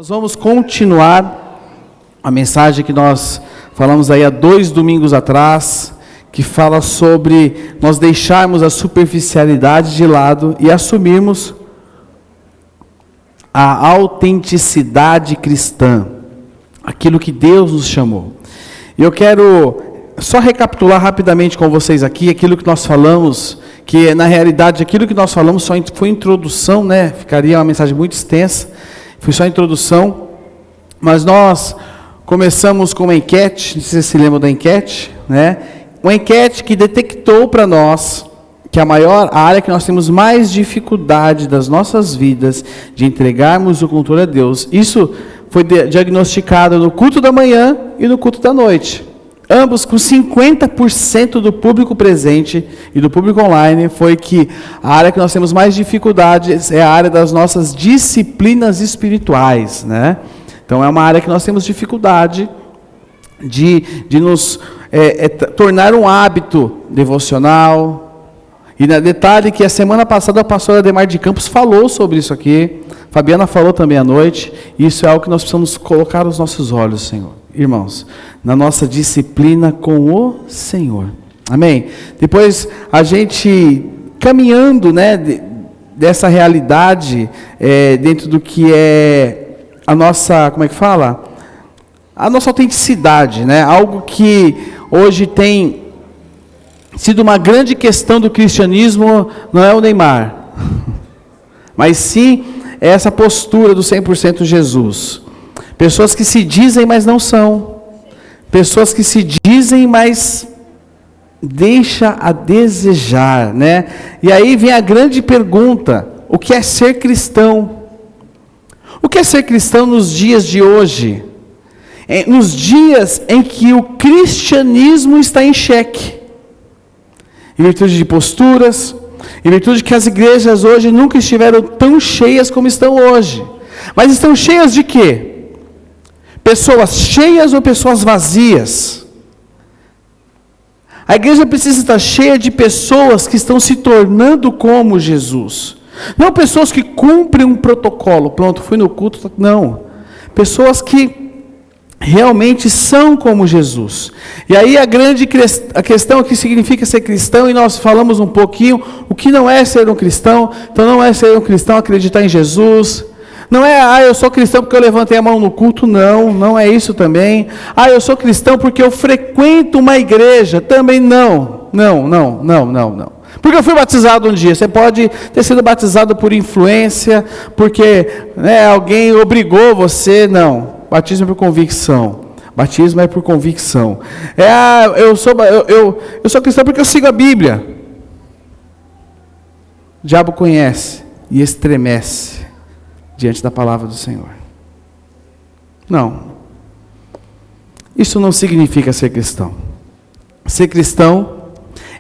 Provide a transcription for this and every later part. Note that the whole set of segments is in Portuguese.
Nós vamos continuar a mensagem que nós falamos aí há 2 domingos atrás, que fala sobre nós deixarmos a superficialidade de lado e assumirmos a autenticidade cristã, aquilo que Deus nos chamou. E eu quero só recapitular rapidamente com vocês aqui aquilo que nós falamos, que na realidade aquilo que nós falamos só foi introdução, né? Ficaria uma mensagem muito extensa. Foi só a introdução, mas nós começamos com uma enquete, não sei se vocês se lembram da enquete, né? Uma enquete que detectou para nós que a área que nós temos mais dificuldade das nossas vidas de entregarmos o controle a Deus, isso foi diagnosticado no culto da manhã e no culto da noite. Ambos com 50% do público presente e do público online, foi que a área que nós temos mais dificuldades é a área das nossas disciplinas espirituais, né? Então é uma área que nós temos dificuldade de nos tornar um hábito devocional. E detalhe que a semana passada a pastora Ademar de Campos falou sobre isso aqui, Fabiana falou também à noite, e isso é algo que nós precisamos colocar os nossos olhos, Senhor. Irmãos, na nossa disciplina com o Senhor. Amém? Depois, a gente caminhando, né, dessa realidade, dentro do que é a nossa, como é que fala? A nossa autenticidade, né? Algo que hoje tem sido uma grande questão do cristianismo, não é o Neymar, mas sim essa postura do 100% Jesus. Pessoas que se dizem, mas não são. Pessoas que se dizem, mas deixa a desejar, né? E aí vem a grande pergunta: o que é ser cristão? O que é ser cristão nos dias de hoje? Nos dias em que o cristianismo está em xeque. Em virtude de posturas, em virtude que as igrejas hoje nunca estiveram tão cheias como estão hoje. Mas estão cheias de quê? Pessoas cheias ou pessoas vazias? A igreja precisa estar cheia de pessoas que estão se tornando como Jesus. Não pessoas que cumprem um protocolo. Pronto, fui no culto. Não. Pessoas que realmente são como Jesus. E aí a questão é o que significa ser cristão, e nós falamos um pouquinho o que não é ser um cristão. Então não é ser um cristão acreditar em Jesus. Não é, eu sou cristão porque eu levantei a mão no culto. Não é isso também. Eu sou cristão porque eu frequento uma igreja. Também não. Porque eu fui batizado um dia. Você pode ter sido batizado por influência, porque alguém obrigou você. Não. Batismo é por convicção. Batismo é por convicção. Eu sou cristão porque eu sigo a Bíblia. O diabo conhece e estremece diante da palavra do Senhor. Não. Isso não significa ser cristão. Ser cristão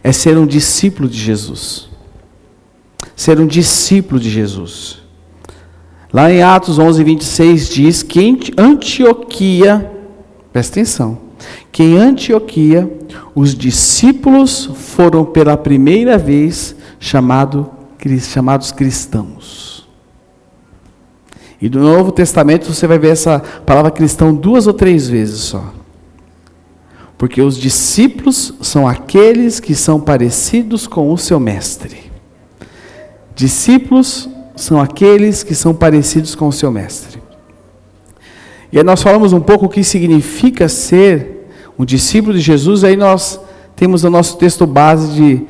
é ser um discípulo de Jesus. Ser um discípulo de Jesus. Lá em Atos 11:26 diz que em Antioquia, presta atenção, que em Antioquia os discípulos foram pela primeira vez chamados cristãos. E no Novo Testamento você vai ver essa palavra cristão 2 ou 3 vezes só. Porque os discípulos são aqueles que são parecidos com o seu mestre. Discípulos são aqueles que são parecidos com o seu mestre. E aí nós falamos um pouco o que significa ser um discípulo de Jesus. Aí nós temos o nosso texto base de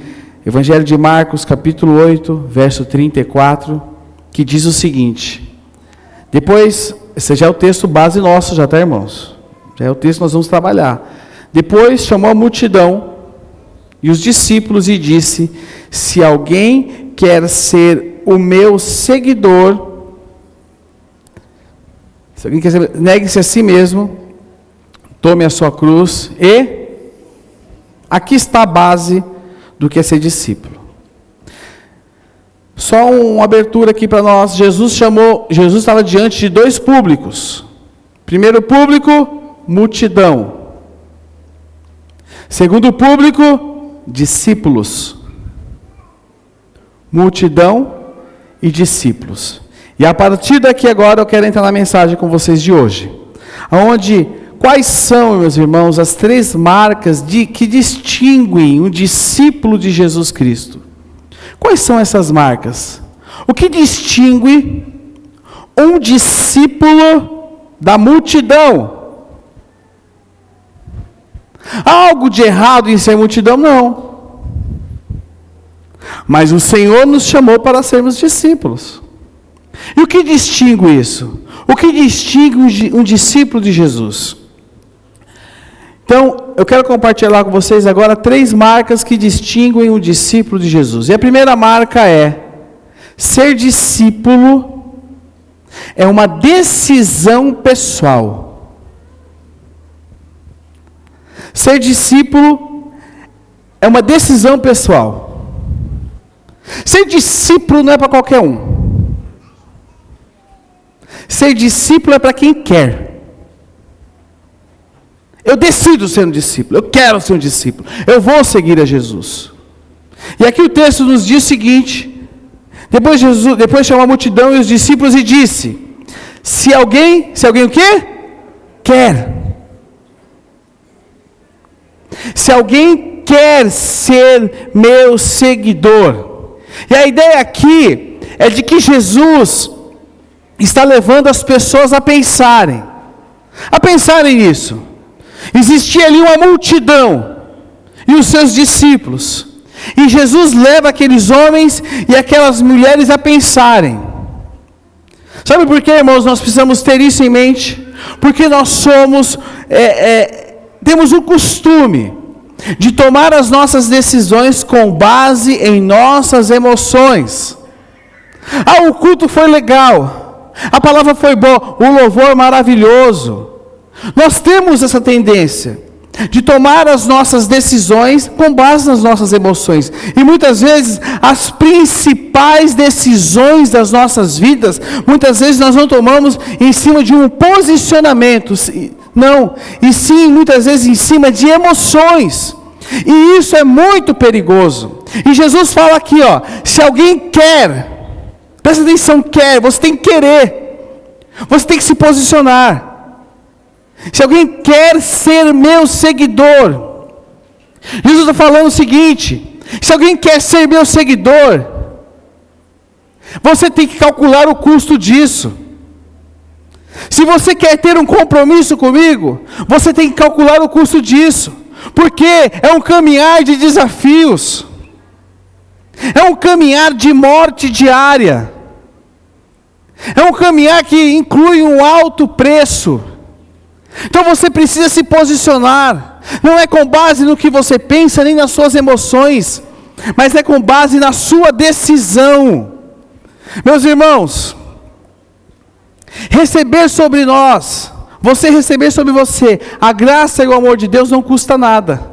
Evangelho de Marcos, capítulo 8, verso 34, que diz o seguinte. Depois, esse já é o texto base nosso, já está, irmãos? Já é o texto que nós vamos trabalhar. Depois chamou a multidão e os discípulos e disse: se alguém quer ser o meu seguidor, se alguém quer ser, negue-se a si mesmo, tome a sua cruz e aqui está a base do que é ser discípulo. Só uma abertura aqui para nós. Jesus estava diante de 2 públicos. Primeiro público, multidão. Segundo público, discípulos. Multidão e discípulos. E a partir daqui agora eu quero entrar na mensagem com vocês de hoje. Quais são, meus irmãos, as 3 marcas que distinguem um discípulo de Jesus Cristo? Quais são essas marcas? O que distingue um discípulo da multidão? Há algo de errado em ser multidão? Não. Mas o Senhor nos chamou para sermos discípulos. E o que distingue isso? O que distingue um discípulo de Jesus? Então, eu quero compartilhar com vocês agora 3 marcas que distinguem um discípulo de Jesus. E a primeira marca é: ser discípulo é uma decisão pessoal. Ser discípulo é uma decisão pessoal. Ser discípulo não é para qualquer um. Ser discípulo é para quem quer. Eu decido ser um discípulo, eu quero ser um discípulo, eu vou seguir a Jesus. E aqui o texto nos diz o seguinte: depois chamou a multidão e os discípulos e disse: se alguém o quê? Quer. Se alguém quer ser meu seguidor. E a ideia aqui é de que Jesus está levando as pessoas a pensarem nisso. Existia ali uma multidão e os seus discípulos. E Jesus leva aqueles homens e aquelas mulheres a pensarem. Sabe por quê, irmãos? Nós precisamos ter isso em mente. Porque nós temos o costume de tomar as nossas decisões com base em nossas emoções. O culto foi legal, a palavra foi boa, o louvor maravilhoso. Nós temos essa tendência de tomar as nossas decisões com base nas nossas emoções. E muitas vezes as principais decisões das nossas vidas, muitas vezes nós não tomamos em cima de um posicionamento, não, e sim muitas vezes em cima de emoções. E isso é muito perigoso. E Jesus fala aqui, se alguém quer, presta atenção, você tem que querer, você tem que se posicionar. Se alguém quer ser meu seguidor, Jesus está falando o seguinte: se alguém quer ser meu seguidor, você tem que calcular o custo disso. Se você quer ter um compromisso comigo, você tem que calcular o custo disso, porque é um caminhar de desafios, é um caminhar de morte diária, é um caminhar que inclui um alto preço. Então você precisa se posicionar. Não é com base no que você pensa, nem nas suas emoções, mas é com base na sua decisão. Meus irmãos, receber sobre nós, você receber sobre você, a graça e o amor de Deus não custa nada.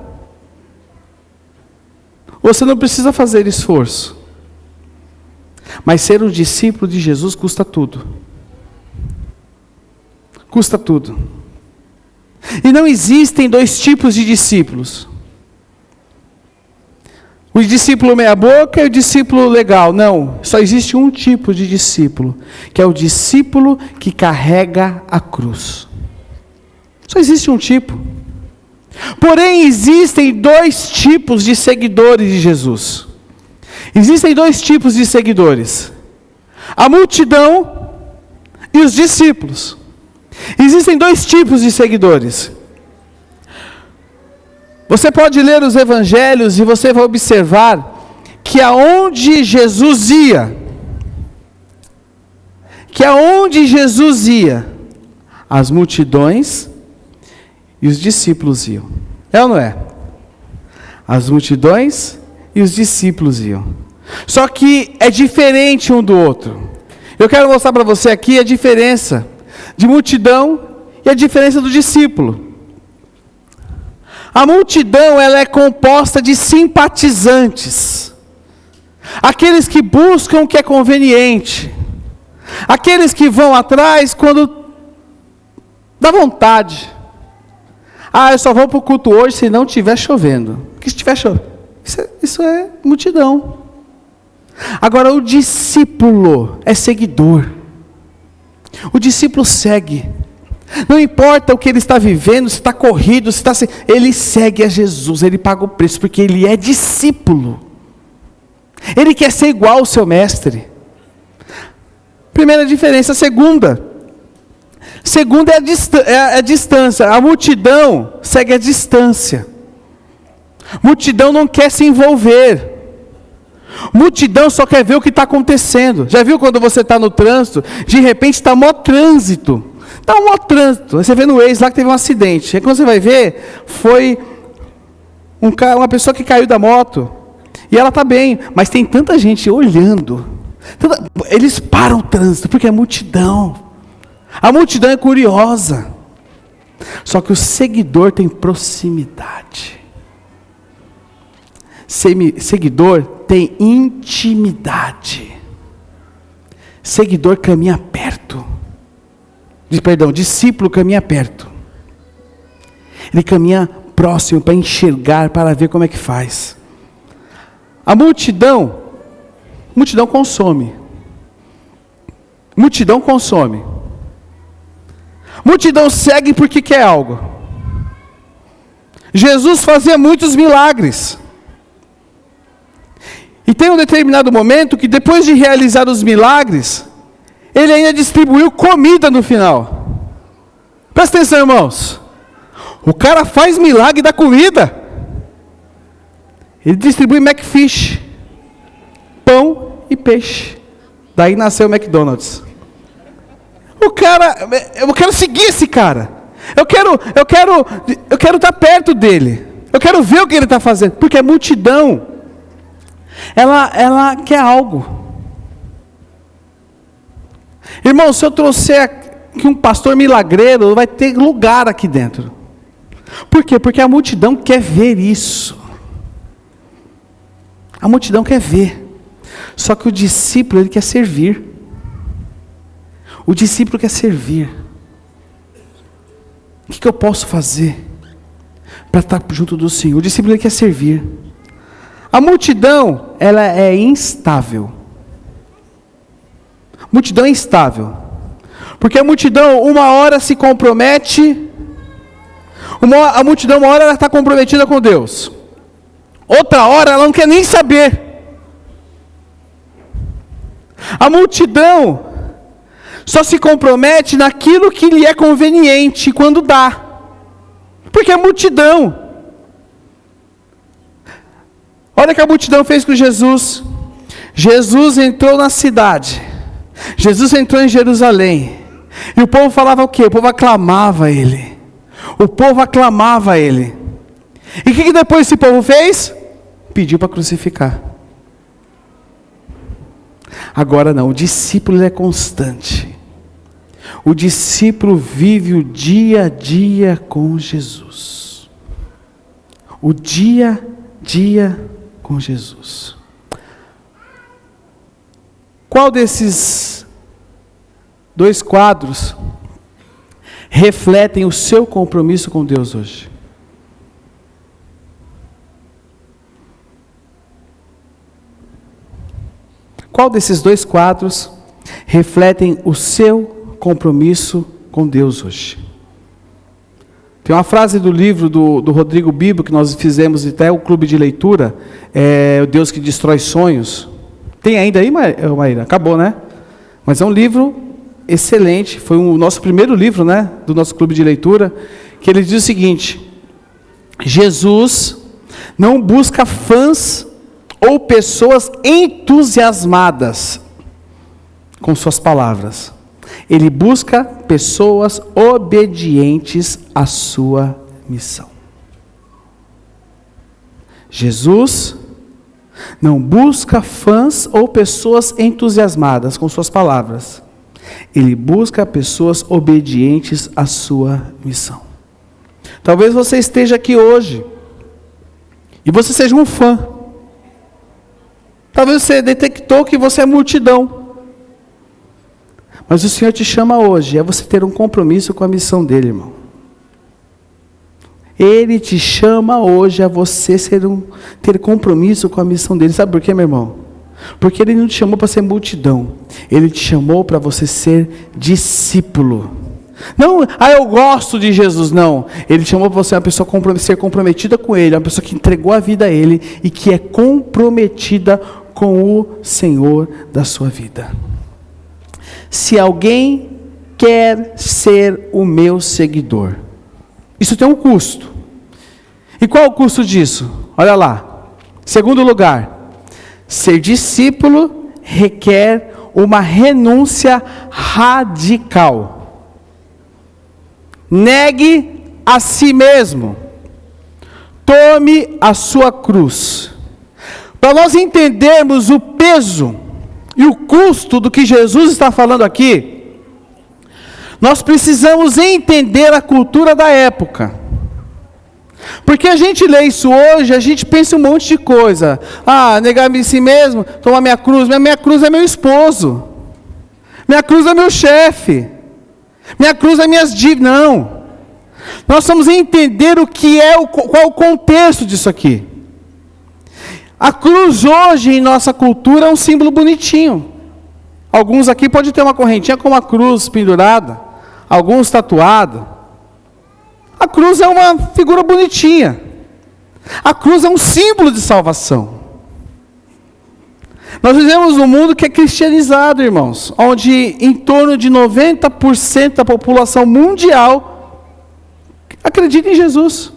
Você não precisa fazer esforço. Mas ser um discípulo de Jesus custa tudo. Custa tudo. E não existem 2 tipos de discípulos. O discípulo meia boca e o discípulo legal. Não, só existe um tipo de discípulo, que é o discípulo que carrega a cruz. Só existe um tipo. Porém, existem 2 tipos de seguidores de Jesus. Existem 2 tipos de seguidores: a multidão e os discípulos. Existem 2 tipos de seguidores. Você pode ler os evangelhos e você vai observar que aonde Jesus ia, as multidões e os discípulos iam. É ou não é? As multidões e os discípulos iam. Só que é diferente um do outro. Eu quero mostrar para você aqui a diferença de multidão e a diferença do discípulo. A multidão, ela é composta de simpatizantes, aqueles que buscam o que é conveniente, aqueles que vão atrás quando dá vontade. Eu só vou para o culto hoje se não estiver chovendo. Porque se estiver chovendo, isso é multidão. Agora, o discípulo é seguidor. O discípulo segue. Não importa o que ele está vivendo, se está corrido, se está... Ele segue a Jesus, ele paga o preço, porque ele é discípulo. Ele quer ser igual ao seu mestre. Primeira diferença. Segunda é a distância. A multidão segue a distância. Multidão não quer se envolver. Multidão só quer ver o que está acontecendo. Já viu quando você está no trânsito, de repente está mó trânsito. Está um mó trânsito. Aí você vê no Waze lá que teve um acidente. Aí quando você vai ver, foi uma pessoa que caiu da moto. E ela está bem, mas tem tanta gente olhando. Eles param o trânsito, porque é multidão. A multidão é curiosa. Só que o seguidor tem proximidade. Seguidor tem intimidade. Seguidor caminha perto. Discípulo caminha perto. Ele caminha próximo para enxergar, para ver como é que faz. A multidão consome. Multidão consome. Multidão segue porque quer algo. Jesus fazia muitos milagres. E tem um determinado momento que depois de realizar os milagres, ele ainda distribuiu comida no final. Presta atenção, irmãos. O cara faz milagre da comida. Ele distribui McFish, pão e peixe. Daí nasceu o McDonald's. Eu quero seguir esse cara. Eu quero estar perto dele. Eu quero ver o que ele está fazendo. Porque a multidão, ela quer algo. Irmão, se eu trouxer aqui um pastor milagreiro, vai ter lugar aqui dentro. Por quê? Porque a multidão quer ver isso. A multidão quer ver. Só que o discípulo, ele quer servir. O discípulo quer servir. O que eu posso fazer para estar junto do Senhor? O discípulo, ele quer servir. A multidão, ela é instável. Multidão é instável. Porque a multidão, uma hora se compromete. A multidão, uma hora ela está comprometida com Deus. Outra hora ela não quer nem saber. A multidão só se compromete naquilo que lhe é conveniente, quando dá. Porque é multidão. Olha o que a multidão fez com Jesus. Jesus entrou na cidade. Jesus entrou em Jerusalém. E o povo falava o quê? O povo aclamava ele. O povo aclamava ele. E o que depois esse povo fez? Pediu para crucificar. Agora não, o discípulo é constante. O discípulo vive o dia a dia com Jesus. O dia a dia com Jesus. Qual desses dois quadros refletem o seu compromisso com Deus hoje? Qual desses dois quadros refletem o seu compromisso com Deus hoje? Tem uma frase do livro do Rodrigo Bibo, que nós fizemos até o clube de leitura, O Deus que Destrói Sonhos. Tem ainda aí, Maíra? Acabou, né? Mas é um livro excelente, foi o nosso primeiro livro, né, do nosso clube de leitura, que ele diz o seguinte: Jesus não busca fãs ou pessoas entusiasmadas com suas palavras. Ele busca pessoas obedientes à sua missão. Jesus não busca fãs ou pessoas entusiasmadas com suas palavras. Ele busca pessoas obedientes à sua missão. Talvez você esteja aqui hoje e você seja um fã. Talvez você detectou que você é multidão. Mas o Senhor te chama hoje a você ter um compromisso com a missão dele, irmão. Ele te chama hoje a você ter compromisso com a missão dele. Sabe por quê, meu irmão? Porque Ele não te chamou para ser multidão. Ele te chamou para você ser discípulo. Não, eu gosto de Jesus, não. Ele te chamou para você uma pessoa ser comprometida com Ele, uma pessoa que entregou a vida a Ele e que é comprometida com o Senhor da sua vida. Se alguém quer ser o meu seguidor, isso tem um custo. E qual é o custo disso? Olha lá. Segundo lugar, ser discípulo requer uma renúncia radical. Negue a si mesmo. Tome a sua cruz. Para nós entendermos o peso e o custo do que Jesus está falando aqui, nós precisamos entender a cultura da época. Porque a gente lê isso hoje, a gente pensa um monte de coisa. Negar-me a si mesmo, tomar minha cruz. Minha cruz é meu esposo. Minha cruz é meu chefe. Minha cruz é minhas dívidas. Não. Nós vamos entender qual é o contexto disso aqui. A cruz hoje, em nossa cultura, é um símbolo bonitinho. Alguns aqui podem ter uma correntinha com uma cruz pendurada. Alguns tatuado. A cruz é uma figura bonitinha. A cruz é um símbolo de salvação. Nós vivemos num mundo que é cristianizado, irmãos, onde em torno de 90% da população mundial acredita em Jesus.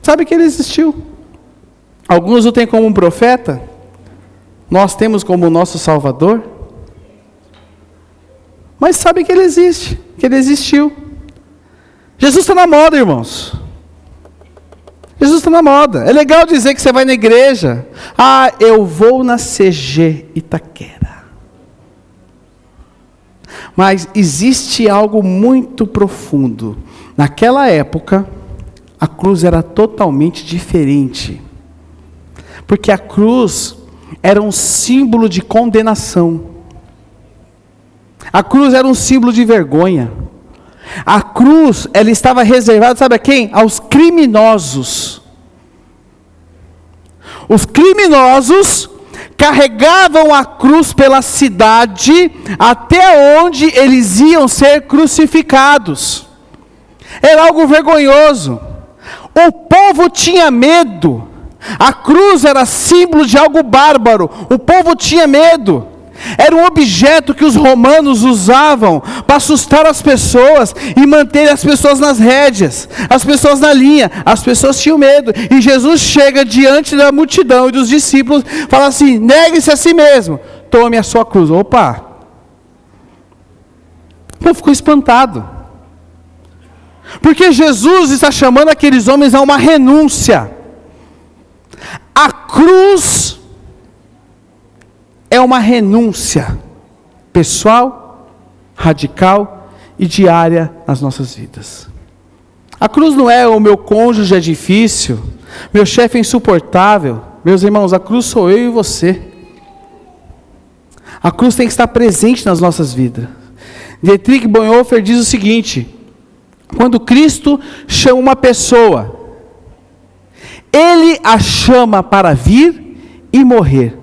Sabe que Ele existiu. Alguns o têm como um profeta, nós temos como nosso Salvador. Mas sabe que Ele existe, que Ele existiu. Jesus está na moda, irmãos. Jesus está na moda. É legal dizer que você vai na igreja. Eu vou na CG Itaquera. Mas existe algo muito profundo. Naquela época, a cruz era totalmente diferente. Porque a cruz era um símbolo de condenação. A cruz era um símbolo de vergonha. A cruz, ela estava reservada, sabe a quem? Aos criminosos. Os criminosos carregavam a cruz pela cidade até onde eles iam ser crucificados. Era algo vergonhoso. O povo tinha medo. A cruz era símbolo de algo bárbaro. O povo tinha medo. Era um objeto que os romanos usavam para assustar as pessoas e manter as pessoas nas rédeas, as pessoas na linha. As pessoas tinham medo. E Jesus chega diante da multidão e dos discípulos e fala assim: negue-se a si mesmo, tome a sua cruz. Opa! O povo ficou espantado. Porque Jesus está chamando aqueles homens a uma renúncia. A cruz é uma renúncia pessoal, radical e diária nas nossas vidas. A cruz não é o meu cônjuge é difícil, meu chefe é insuportável. Meus irmãos, a cruz sou eu e você. A cruz tem que estar presente nas nossas vidas. Dietrich Bonhoeffer diz o seguinte: quando Cristo chama uma pessoa, Ele a chama para vir e morrer.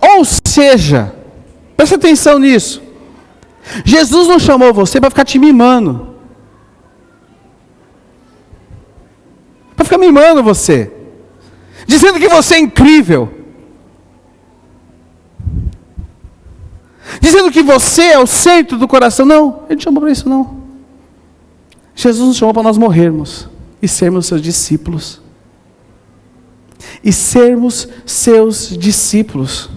Ou seja, presta atenção nisso. Jesus não chamou você para ficar te mimando. Para ficar mimando você. Dizendo que você é incrível. Dizendo que você é o centro do coração. Não, Ele não chamou para isso não. Jesus nos chamou para nós morrermos e sermos seus discípulos. E sermos seus discípulos.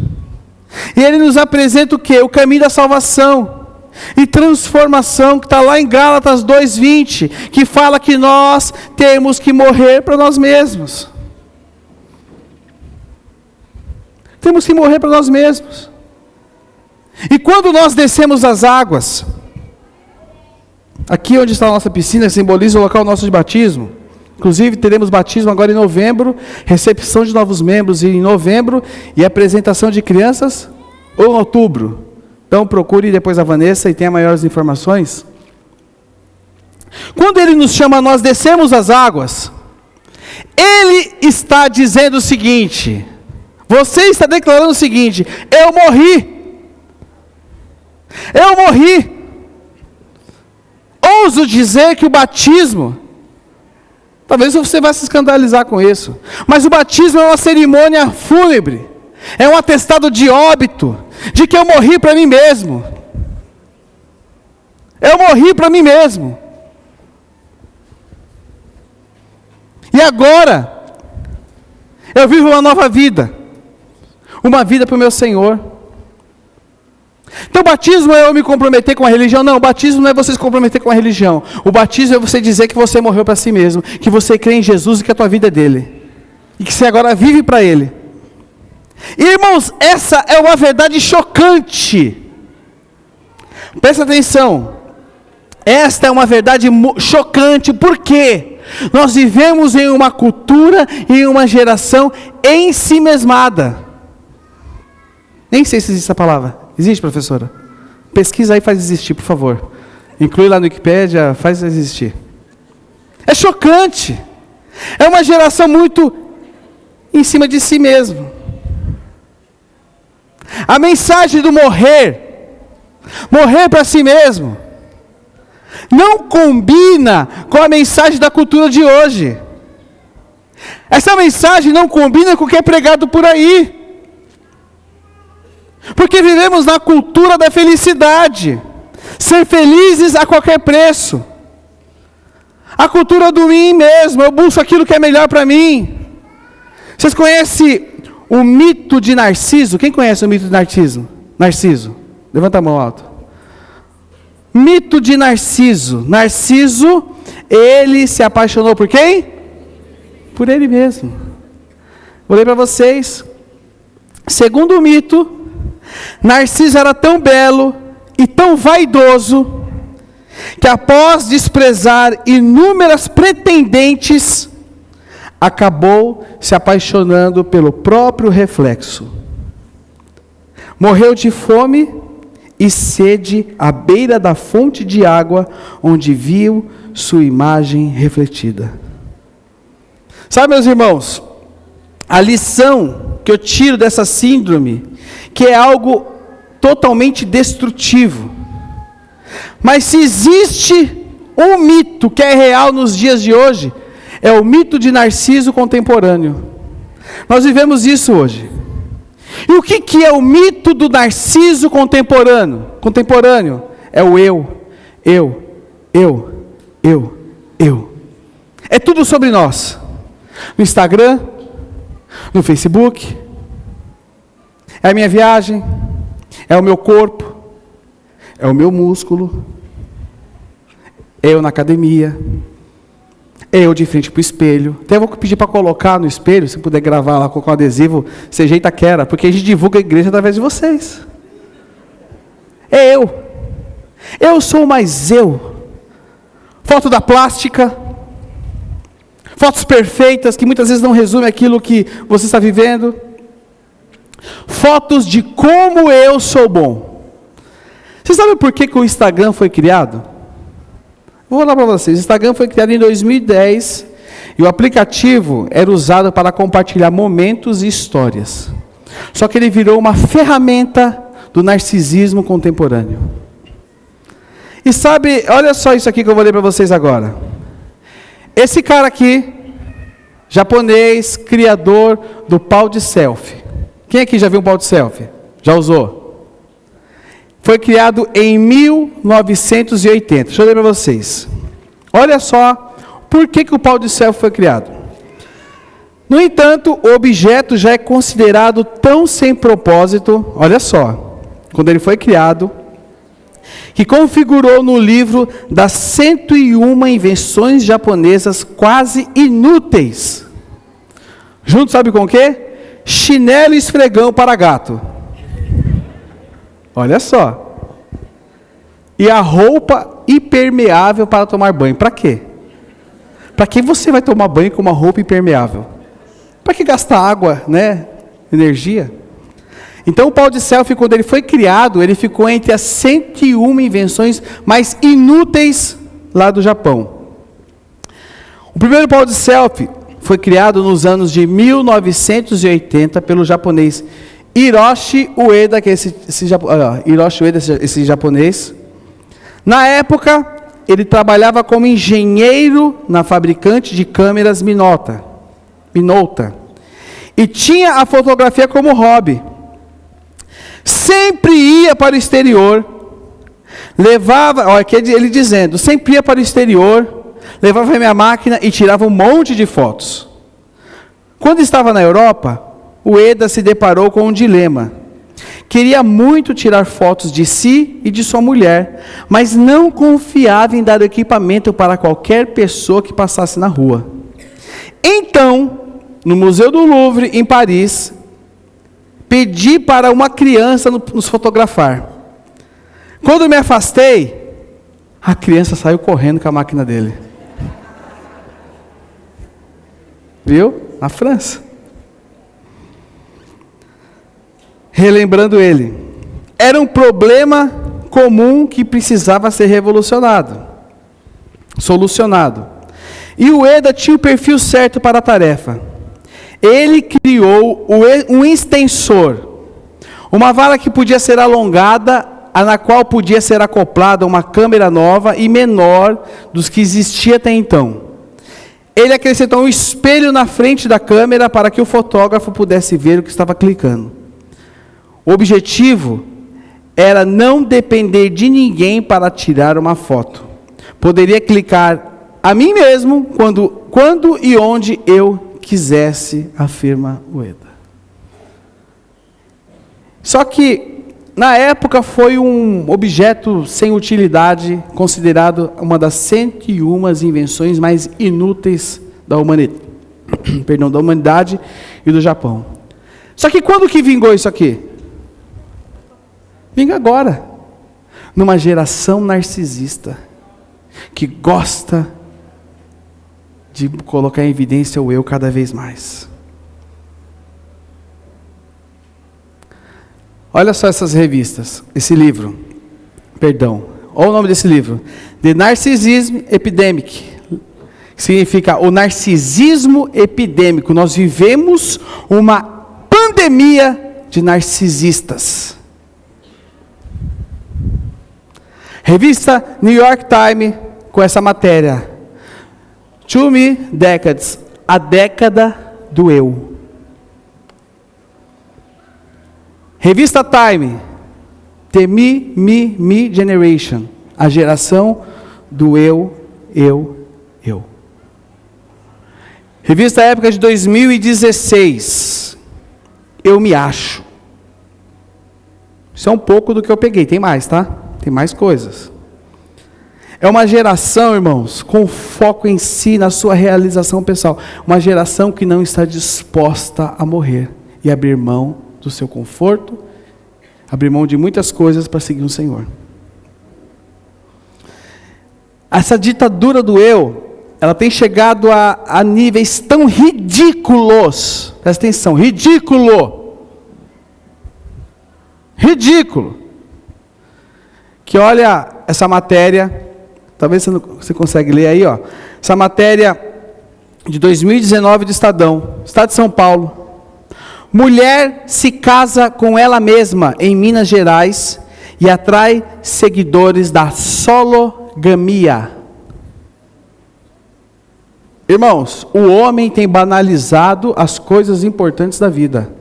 E Ele nos apresenta o quê? O caminho da salvação e transformação, que está lá em Gálatas 2:20, que fala que nós temos que morrer para nós mesmos. Temos que morrer para nós mesmos. E quando nós descemos as águas, aqui onde está a nossa piscina, simboliza o local nosso de batismo. Inclusive, teremos batismo agora em novembro, recepção de novos membros em novembro e apresentação de crianças ou em outubro. Então, procure depois a Vanessa e tenha maiores informações. Quando Ele nos chama, nós descemos as águas. Ele está dizendo o seguinte: Você está declarando o seguinte: eu morri. Eu morri. Ouso dizer que o batismo, talvez você vá se escandalizar com isso, mas o batismo é uma cerimônia fúnebre, é um atestado de óbito, de que eu morri para mim mesmo. Eu morri para mim mesmo. E agora, eu vivo uma nova vida. Uma vida para o meu Senhor. Então, o batismo é eu me comprometer com a religião? Não, o batismo não é você se comprometer com a religião. O batismo é você dizer que você morreu para si mesmo, que você crê em Jesus e que a tua vida é dele. E que você agora vive para ele. Irmãos, essa é uma verdade chocante. Presta atenção. Esta é uma verdade chocante. Por quê? Nós vivemos em uma cultura e em uma geração ensimesmada. Nem sei se existe essa palavra. Existe, professora? Pesquisa aí e faz existir, por favor. Inclui lá no Wikipédia, faz existir. É chocante. É uma geração muito em cima de si mesmo. A mensagem do morrer para si mesmo, não combina com a mensagem da cultura de hoje. Essa mensagem não combina com o que é pregado por aí. Porque vivemos na cultura da felicidade. Ser felizes a qualquer preço. A cultura do mim mesmo. Eu busco aquilo que é melhor para mim. Vocês conhecem o mito de Narciso? Quem conhece o mito de Narciso? Narciso. Levanta a mão alto. Mito de Narciso. Narciso, ele se apaixonou por quem? Por ele mesmo. Vou ler para vocês. Segundo o mito, Narciso era tão belo e tão vaidoso, que após desprezar inúmeras pretendentes, acabou se apaixonando pelo próprio reflexo. Morreu de fome e sede à beira da fonte de água, onde viu sua imagem refletida. Sabe, meus irmãos, a lição que eu tiro dessa síndrome, que é algo totalmente destrutivo. Mas se existe um mito que é real nos dias de hoje, é o mito de Narciso contemporâneo. Nós vivemos isso hoje. E o que é o mito do Narciso contemporâneo? Contemporâneo é o eu. É tudo sobre nós. No Instagram, no Facebook, é a minha viagem, é o meu corpo, é o meu músculo, é eu na academia, é eu de frente para o espelho. Até vou pedir para colocar no espelho, se puder gravar lá, colocar um adesivo, você ajeita que era, porque a gente divulga a igreja através de vocês. É eu. Eu sou mais eu. Foto da plástica, fotos perfeitas, que muitas vezes não resumem aquilo que você está vivendo. Fotos de como eu sou bom. Você sabe por que o Instagram foi criado? Vou falar para vocês. O Instagram foi criado em 2010 e o aplicativo era usado para compartilhar momentos e histórias. Só que ele virou uma ferramenta do narcisismo contemporâneo. E sabe, olha só isso aqui que eu vou ler para vocês agora. Esse cara aqui, japonês, criador do pau de selfie. Quem aqui já viu um pau de selfie? Já usou? Foi criado em 1980. Deixa eu ler para vocês. Olha só por que o pau de selfie foi criado. No entanto, o objeto já é considerado tão sem propósito, olha só, quando ele foi criado, que configurou no livro das 101 invenções japonesas quase inúteis. Junto sabe com o quê? Chinelo e esfregão para gato. Olha só. E a roupa impermeável para tomar banho. Para quê? Para que você vai tomar banho com uma roupa impermeável? Para que gastar água, né? Energia? Então o pau de selfie, quando ele foi criado, ele ficou entre as 101 invenções mais inúteis lá do Japão. O primeiro pau de selfie foi criado nos anos de 1980 pelo japonês Hiroshi Ueda, que é Hiroshi Ueda, esse japonês. Na época, ele trabalhava como engenheiro na fabricante de câmeras Minolta. E tinha a fotografia como hobby. Sempre ia para o exterior, aqui ele dizendo, sempre ia para o exterior, levava a minha máquina e tirava um monte de fotos. Quando estava na Europa, o Ueda se deparou com um dilema. Queria muito tirar fotos de si e de sua mulher, mas não confiava em dar o equipamento para qualquer pessoa que passasse na rua. Então, no Museu do Louvre, em Paris, pedi para uma criança nos fotografar. Quando me afastei, a criança saiu correndo com a máquina dele. Viu? Na França. Relembrando ele, era um problema comum que precisava ser solucionado. E o Ueda tinha o perfil certo para a tarefa. Ele criou um extensor, uma vara que podia ser alongada, na qual podia ser acoplada uma câmera nova e menor dos que existia até então. Ele acrescentou um espelho na frente da câmera para que o fotógrafo pudesse ver o que estava clicando. O objetivo era não depender de ninguém para tirar uma foto. Poderia clicar a mim mesmo quando e onde eu quisesse, afirma Ueda. Só que, na época, foi um objeto sem utilidade, considerado uma das 101 invenções mais inúteis da humanidade e do Japão. Só que quando que vingou isso aqui? Vinga agora, numa geração narcisista, que gosta de colocar em evidência o eu cada vez mais. Olha só essas revistas, esse livro, olha o nome desse livro, The Narcissism Epidemic, que significa o narcisismo epidêmico. Nós vivemos uma pandemia de narcisistas. Revista New York Times, com essa matéria, To Me Decades, a década do eu. Revista Time, The Me Generation, a geração do eu. Revista Época de 2016, Eu Me Acho. Isso é um pouco do que eu peguei, tem mais, tá? Tem mais coisas. É uma geração, irmãos, com foco em si, na sua realização pessoal. Uma geração que não está disposta a morrer e abrir mão do seu conforto, abrir mão de muitas coisas para seguir o Senhor. Essa ditadura do eu, ela tem chegado a níveis tão ridículos. Presta atenção, ridículo. Que olha essa matéria, talvez você consegue ler aí, ó. Essa matéria de 2019 do Estado de São Paulo. Mulher se casa com ela mesma em Minas Gerais e atrai seguidores da sologamia. Irmãos, o homem tem banalizado as coisas importantes da vida.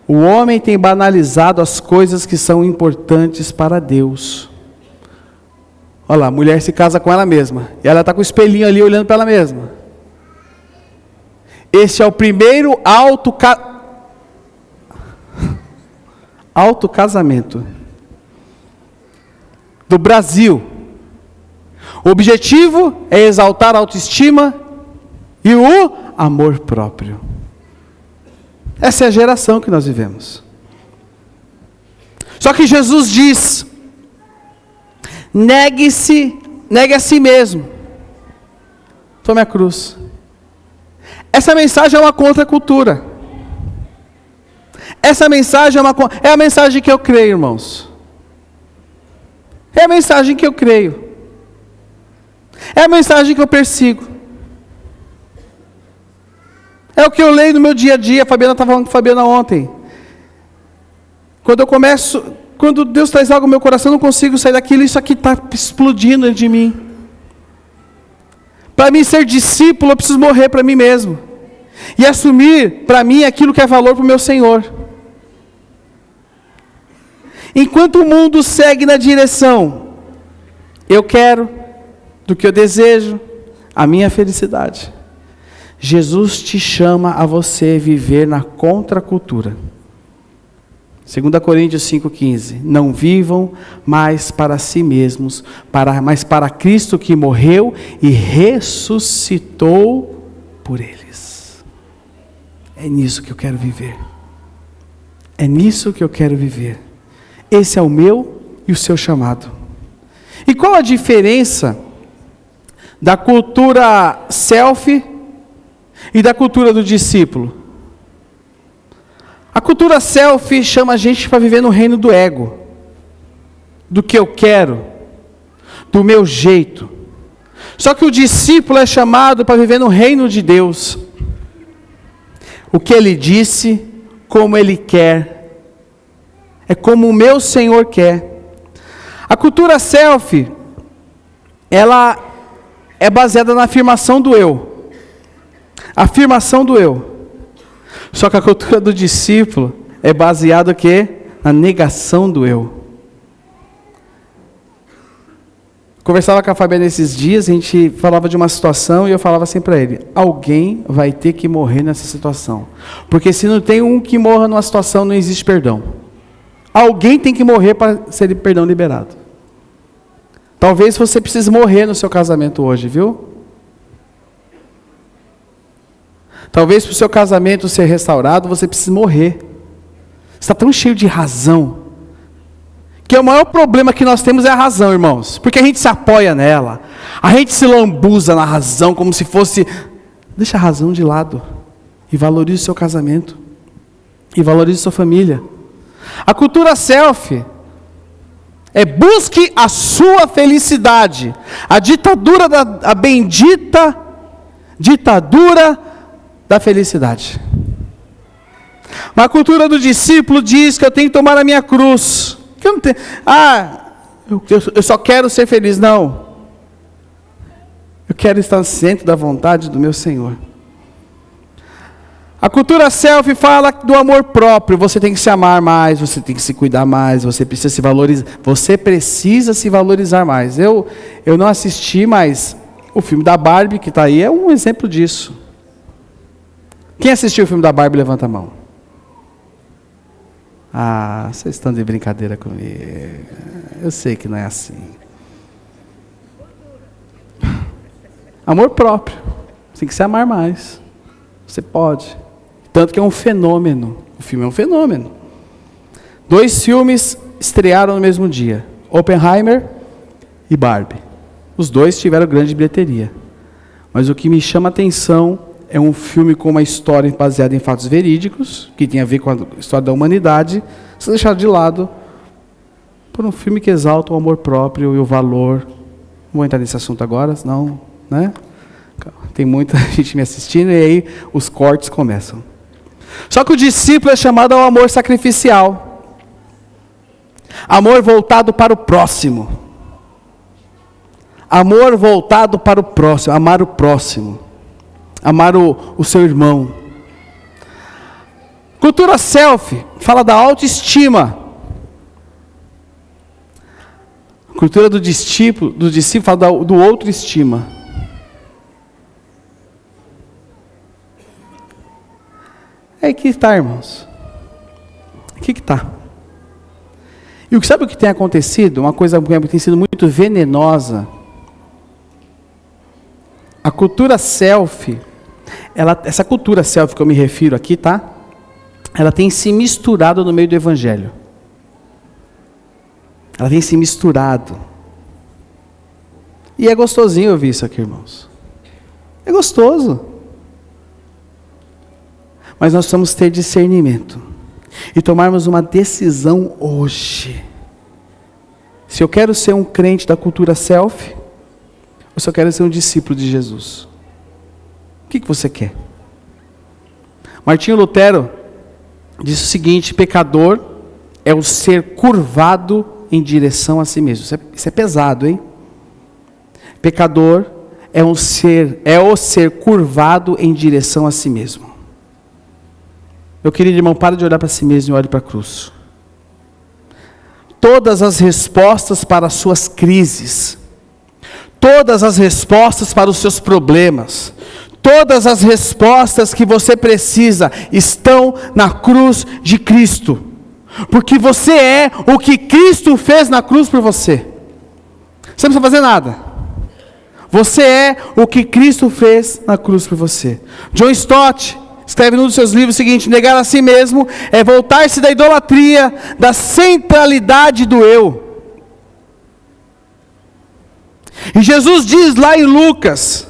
O homem tem banalizado as coisas que são importantes para Deus. Olha lá, a mulher se casa com ela mesma. E ela está com o espelhinho ali olhando para ela mesma. Esse é o primeiro autocasamento do Brasil. O objetivo é exaltar a autoestima e o amor próprio. Essa é a geração que nós vivemos. Só que Jesus diz: negue a si mesmo. Tome a cruz. Essa mensagem é uma contracultura. Essa mensagem é a mensagem que eu creio, irmãos. É a mensagem que eu creio. É a mensagem que eu persigo. É o que eu leio no meu dia a dia. A Fabiana estava falando com a Fabiana ontem. Quando Deus traz algo no meu coração, eu não consigo sair daquilo, isso aqui está explodindo dentro de mim. Para mim ser discípulo, eu preciso morrer para mim mesmo. E assumir para mim aquilo que é valor para o meu Senhor. Enquanto o mundo segue na direção, eu quero, do que eu desejo, a minha felicidade. Jesus te chama a você viver na contracultura. 2 Coríntios 5,15. Não vivam mais para si mesmos, mas para Cristo que morreu e ressuscitou por eles. É nisso que eu quero viver. É nisso que eu quero viver. Esse é o meu e o seu chamado. E qual a diferença da cultura selfie e da cultura do discípulo? A cultura selfie chama a gente para viver no reino do ego, do que eu quero, do meu jeito. Só que o discípulo é chamado para viver no reino de Deus. O que ele disse, como ele quer, é como o meu Senhor quer. A cultura selfie, ela é baseada na afirmação do eu. Afirmação do eu. Só que a cultura do discípulo é baseada o quê? Na negação do eu. Conversava com a Fabiana esses dias, a gente falava de uma situação e eu falava assim para ele: alguém vai ter que morrer nessa situação. Porque se não tem um que morra numa situação, não existe perdão. Alguém tem que morrer para ser perdão liberado. Talvez você precise morrer no seu casamento hoje, viu? Talvez para o seu casamento ser restaurado, você precise morrer. Você está tão cheio de razão, que o maior problema que nós temos é a razão, irmãos. Porque a gente se apoia nela. A gente se lambuza na razão, como se fosse... Deixa a razão de lado. E valorize o seu casamento. E valorize sua família. A cultura selfie é busque a sua felicidade. A ditadura, a bendita ditadura da felicidade. Mas a cultura do discípulo diz que eu tenho que tomar a minha cruz. Que eu não tenho, eu só quero ser feliz. Não. Eu quero estar ciente da vontade do meu Senhor. A cultura selfie fala do amor próprio. Você tem que se amar mais, você tem que se cuidar mais, você precisa se valorizar. Você precisa se valorizar mais. Eu não assisti, mas o filme da Barbie, que está aí, é um exemplo disso. Quem assistiu o filme da Barbie, levanta a mão. Ah, vocês estão de brincadeira comigo. Eu sei que não é assim. Amor próprio. Você tem que se amar mais. Você pode. Tanto que é um fenômeno. O filme é um fenômeno. 2 filmes estrearam no mesmo dia. Oppenheimer e Barbie. Os 2 tiveram grande bilheteria. Mas o que me chama a atenção é um filme com uma história baseada em fatos verídicos, que tem a ver com a história da humanidade, se deixar de lado por um filme que exalta o amor próprio e o valor. Não vou entrar nesse assunto agora, senão, né? Tem muita gente me assistindo e aí os cortes começam. Só que o discípulo é chamado ao amor sacrificial. Amor voltado para o próximo. Amor voltado para o próximo, amar o próximo. Amar o seu irmão. Cultura selfie fala da autoestima. Cultura do discípulo fala do outro estima. É aí que está, irmãos. Aqui que está. E sabe o que tem acontecido? Uma coisa que tem sido muito venenosa. A cultura selfie, essa cultura selfie que eu me refiro aqui, tá? Ela tem se misturado no meio do evangelho. Ela tem se misturado. E é gostosinho ouvir isso aqui, irmãos. É gostoso. Mas nós precisamos ter discernimento. E tomarmos uma decisão hoje. Se eu quero ser um crente da cultura selfie, ou se eu quero ser um discípulo de Jesus. O que você quer? Martinho Lutero disse o seguinte: pecador é o ser curvado em direção a si mesmo. Isso é pesado, hein? Pecador é o ser curvado em direção a si mesmo. Meu querido irmão, para de olhar para si mesmo e olhe para a cruz. Todas as respostas para as suas crises, todas as respostas para os seus problemas, todas as respostas que você precisa estão na cruz de Cristo. Porque você é o que Cristo fez na cruz por você. Você não precisa fazer nada. Você é o que Cristo fez na cruz por você. John Stott escreve num dos seus livros o seguinte: negar a si mesmo é voltar-se da idolatria, da centralidade do eu. E Jesus diz lá em Lucas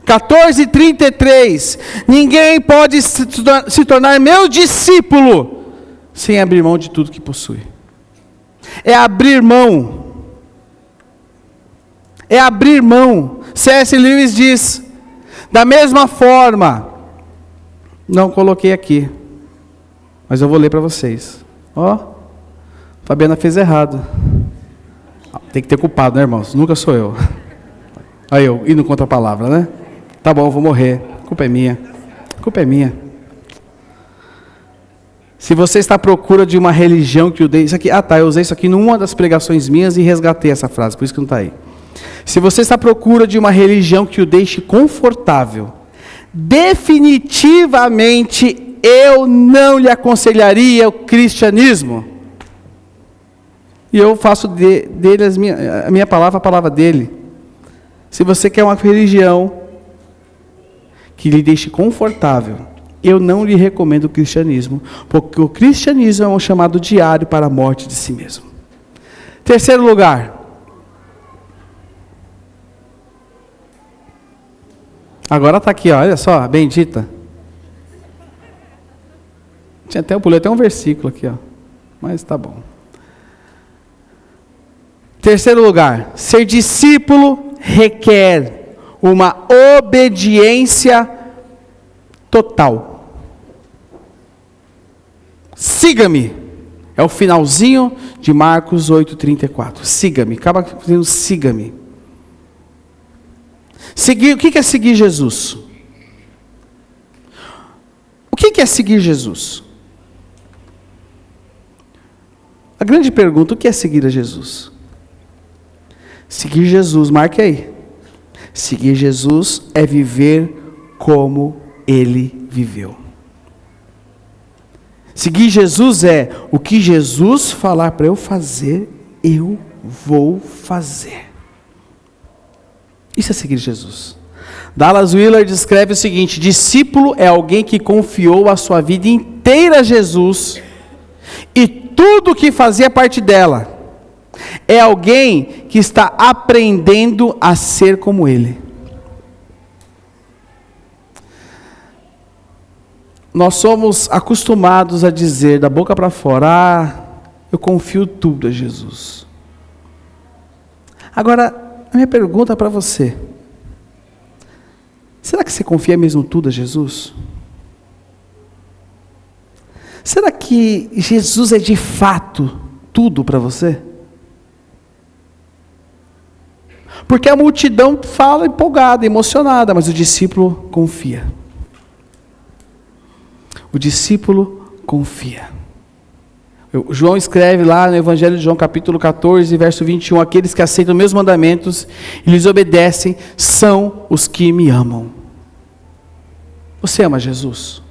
14:33, ninguém pode se tornar meu discípulo sem abrir mão de tudo que possui. É abrir mão. É abrir mão. C.S. Lewis diz, da mesma forma, não coloquei aqui, mas eu vou ler para vocês. Fabiana fez errado. Tem que ter culpado, né, irmãos? Nunca sou eu. Aí eu, indo contra a palavra, né? Tá bom, eu vou morrer. A culpa é minha. A culpa é minha. Se você está à procura de uma religião que o deixe... Isso aqui, eu usei isso aqui numa das pregações minhas e resgatei essa frase, por isso que não está aí. Se você está à procura de uma religião que o deixe confortável, definitivamente eu não lhe aconselharia o cristianismo. E eu faço dele a minha palavra, a palavra dele. Se você quer uma religião que lhe deixe confortável, eu não lhe recomendo o cristianismo, porque o cristianismo é um chamado diário para a morte de si mesmo. Terceiro lugar. Agora está aqui, ó, olha só, a bendita. Eu pulei até um versículo aqui, ó, mas tá bom. Terceiro lugar, ser discípulo requer uma obediência total. Siga-me. É o finalzinho de Marcos 8:34. Siga-me. Acaba dizendo siga-me. Seguir, o que é seguir Jesus? O que é seguir Jesus? A grande pergunta, o que é seguir a Jesus? Seguir Jesus, marque aí. Seguir Jesus é viver como Ele viveu. Seguir Jesus é o que Jesus falar para eu fazer, eu vou fazer. Isso é seguir Jesus. Dallas Willard escreve o seguinte: discípulo é alguém que confiou a sua vida inteira a Jesus e tudo o que fazia parte dela. É alguém que está aprendendo a ser como Ele. Nós somos acostumados a dizer da boca para fora: eu confio tudo a Jesus. Agora, a minha pergunta para você: será que você confia mesmo tudo a Jesus? Será que Jesus é de fato tudo para você? Porque a multidão fala empolgada, emocionada, mas o discípulo confia. O discípulo confia. João escreve lá no Evangelho de João, capítulo 14, verso 21, aqueles que aceitam meus mandamentos e lhes obedecem, são os que me amam. Você ama Jesus?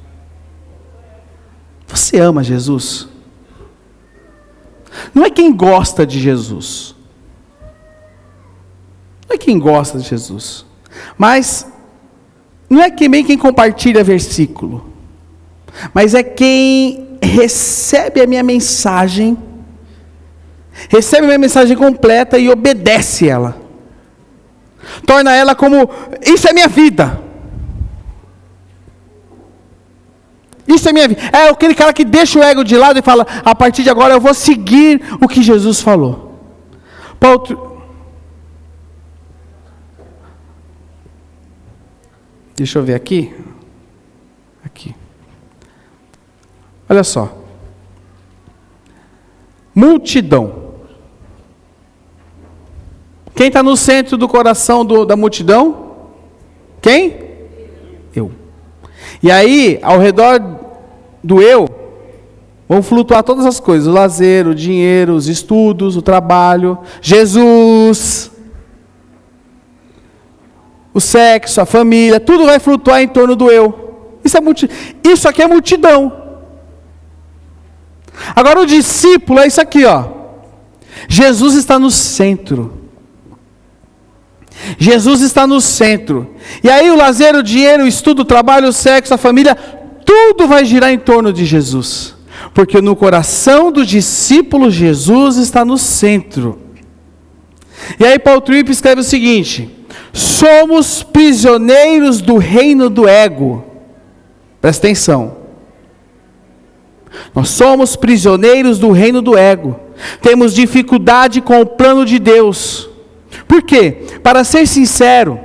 Você ama Jesus? Não é quem gosta de Jesus. Não é quem gosta de Jesus. Mas não é também quem compartilha versículo. Mas é quem recebe a minha mensagem, recebe a minha mensagem completa e obedece ela. Torna ela como, isso é minha vida. Isso é minha vida. É aquele cara que deixa o ego de lado e fala, a partir de agora eu vou seguir o que Jesus falou. Deixa eu ver aqui. Aqui. Olha só. Multidão. Quem está no centro do coração da multidão? Quem? Eu. E aí, ao redor do eu, vão flutuar todas as coisas. O lazer, o dinheiro, os estudos, o trabalho, Jesus, o sexo, a família, tudo vai flutuar em torno do eu. Isso aqui é multidão. Agora o discípulo é isso aqui, ó. Jesus está no centro. Jesus está no centro. E aí o lazer, o dinheiro, o estudo, o trabalho, o sexo, a família, tudo vai girar em torno de Jesus. Porque no coração do discípulo, Jesus está no centro. E aí Paul Tripp escreve o seguinte: somos prisioneiros do reino do ego. Presta atenção. Nós somos prisioneiros do reino do ego. Temos dificuldade com o plano de Deus. Por quê? Para ser sincero,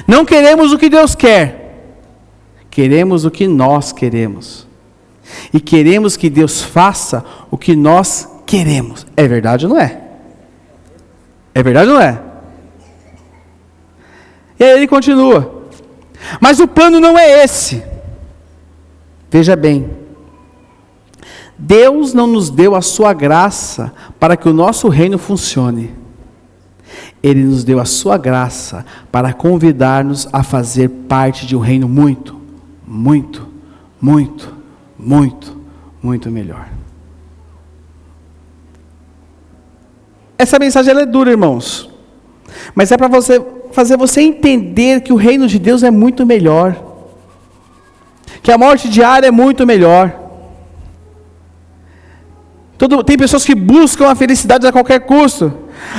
não queremos o que Deus quer. Queremos o que nós queremos. E queremos que Deus faça o que nós queremos. É verdade ou não é? É verdade ou não é? E aí ele continua. Mas o plano não é esse. Veja bem. Deus não nos deu a sua graça para que o nosso reino funcione. Ele nos deu a sua graça para convidar-nos a fazer parte de um reino muito, muito, muito, muito, muito melhor. Essa mensagem ela é dura, irmãos. Mas é para fazer você entender que o reino de Deus é muito melhor. Que a morte diária é muito melhor. Tem pessoas que buscam a felicidade a qualquer custo.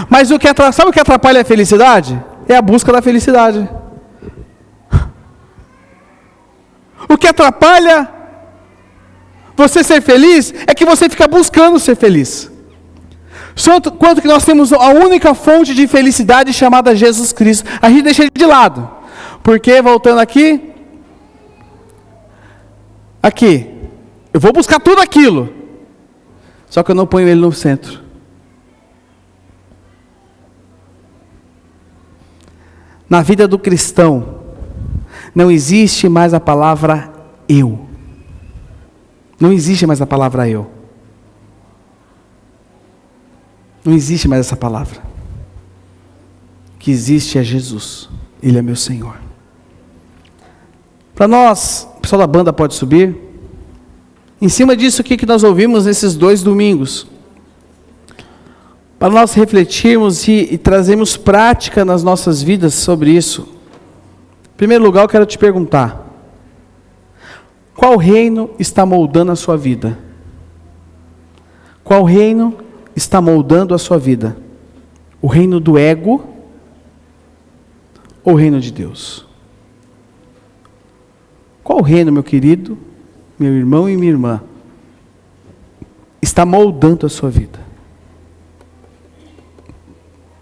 Mas sabe o que atrapalha a felicidade? É a busca da felicidade. O que atrapalha você ser feliz é que você fica buscando ser feliz. Quanto que nós temos a única fonte de felicidade chamada Jesus Cristo. A gente deixa ele de lado. Porque, voltando aqui, eu vou buscar tudo aquilo. Só que eu não ponho ele no centro. Na vida do cristão, não existe mais a palavra eu. Não existe mais a palavra eu. Não existe mais essa palavra. O que existe é Jesus. Ele é meu Senhor. Para nós, o pessoal da banda pode subir. Em cima disso aqui que nós ouvimos nesses 2 domingos, para nós refletirmos e trazermos prática nas nossas vidas sobre isso. Em primeiro lugar, eu quero te perguntar: qual reino está moldando a sua vida? Qual reino está moldando a sua vida? O reino do ego ou o reino de Deus? Qual reino, meu querido, meu irmão e minha irmã, está moldando a sua vida?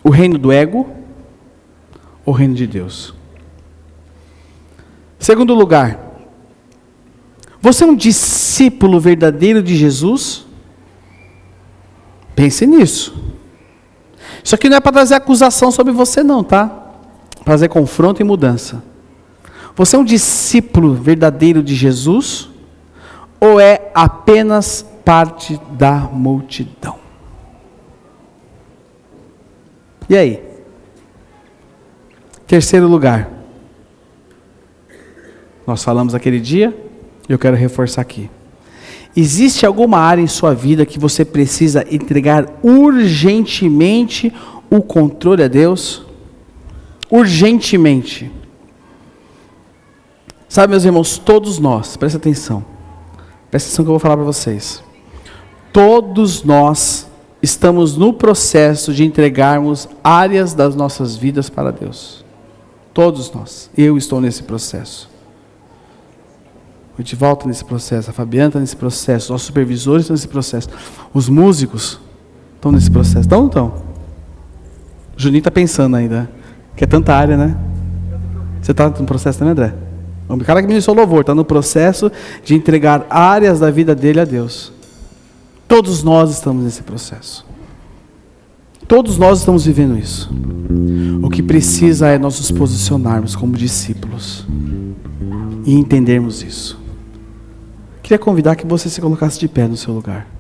O reino do ego ou o reino de Deus? Segundo lugar, você é um discípulo verdadeiro de Jesus? Pense nisso. Isso aqui não é para trazer acusação sobre você não, tá? Para trazer confronto e mudança. Você é um discípulo verdadeiro de Jesus? Ou é apenas parte da multidão? E aí? Terceiro lugar. Nós falamos aquele dia, eu quero reforçar aqui. Existe alguma área em sua vida que você precisa entregar urgentemente o controle a Deus? Urgentemente. Sabe, meus irmãos, todos nós, presta atenção que eu vou falar para vocês. Todos nós estamos no processo de entregarmos áreas das nossas vidas para Deus. Todos nós. Eu estou nesse processo. O Edivaldo está nesse processo, a Fabiana está nesse processo, nossos supervisores estão nesse processo, os músicos estão nesse processo. Estão ou não estão? O Juninho está pensando ainda, que é tanta área, né? Você está no processo também, André? O cara que ministrou louvor está no processo de entregar áreas da vida dele a Deus. Todos nós estamos nesse processo. Todos nós estamos vivendo isso. O que precisa é nós nos posicionarmos como discípulos e entendermos isso. Queria convidar que você se colocasse de pé no seu lugar.